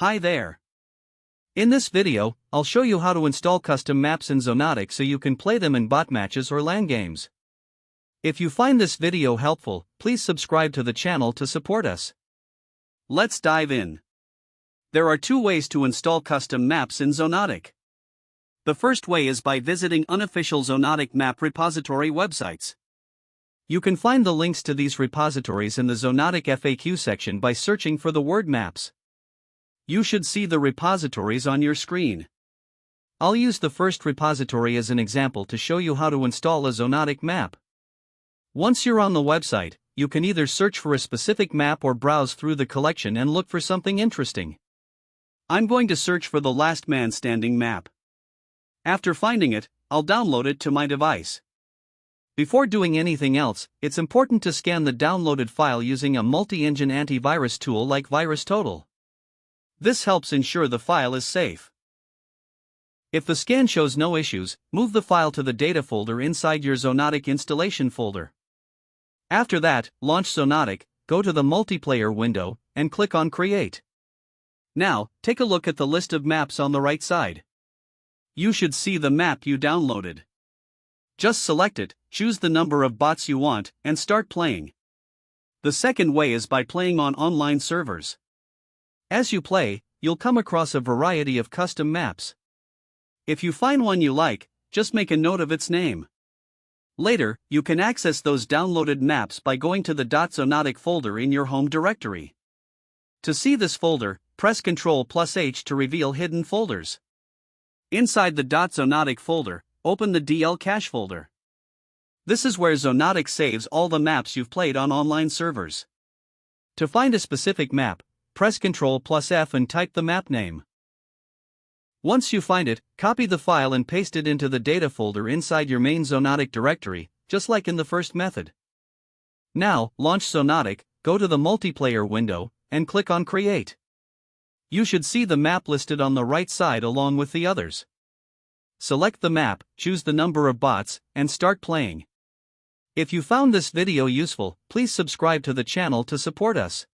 Hi there. In this video, I'll show you how to install custom maps in Xonotic so you can play them in bot matches or LAN games. If you find this video helpful, please subscribe to the channel to support us. Let's dive in. There are two ways to install custom maps in Xonotic. The first way is by visiting unofficial Xonotic map repository websites. You can find the links to these repositories in the Xonotic FAQ section by searching for the word maps. You should see the repositories on your screen. I'll use the first repository as an example to show you how to install a Xonotic map. Once you're on the website, you can either search for a specific map or browse through the collection and look for something interesting. I'm going to search for the Last Man Standing map. After finding it, I'll download it to my device. Before doing anything else, it's important to scan the downloaded file using a multi-engine antivirus tool like VirusTotal. This helps ensure the file is safe. If the scan shows no issues, move the file to the data folder inside your Xonotic installation folder. After that, launch Xonotic, go to the multiplayer window, and click on Create. Now, take a look at the list of maps on the right side. You should see the map you downloaded. Just select it, choose the number of bots you want, and start playing. The second way is by playing on online servers. As you play, you'll come across a variety of custom maps. If you find one you like, just make a note of its name. Later, you can access those downloaded maps by going to the .xonotic folder in your home directory. To see this folder, press Ctrl+H to reveal hidden folders. Inside the .xonotic folder, open the DL cache folder. This is where Xonotic saves all the maps you've played on online servers. To find a specific map, press Ctrl+F and type the map name. Once you find it, copy the file and paste it into the data folder inside your main Xonotic directory, just like in the first method. Now, launch Xonotic, go to the multiplayer window, and click on Create. You should see the map listed on the right side along with the others. Select the map, choose the number of bots, and start playing. If you found this video useful, please subscribe to the channel to support us.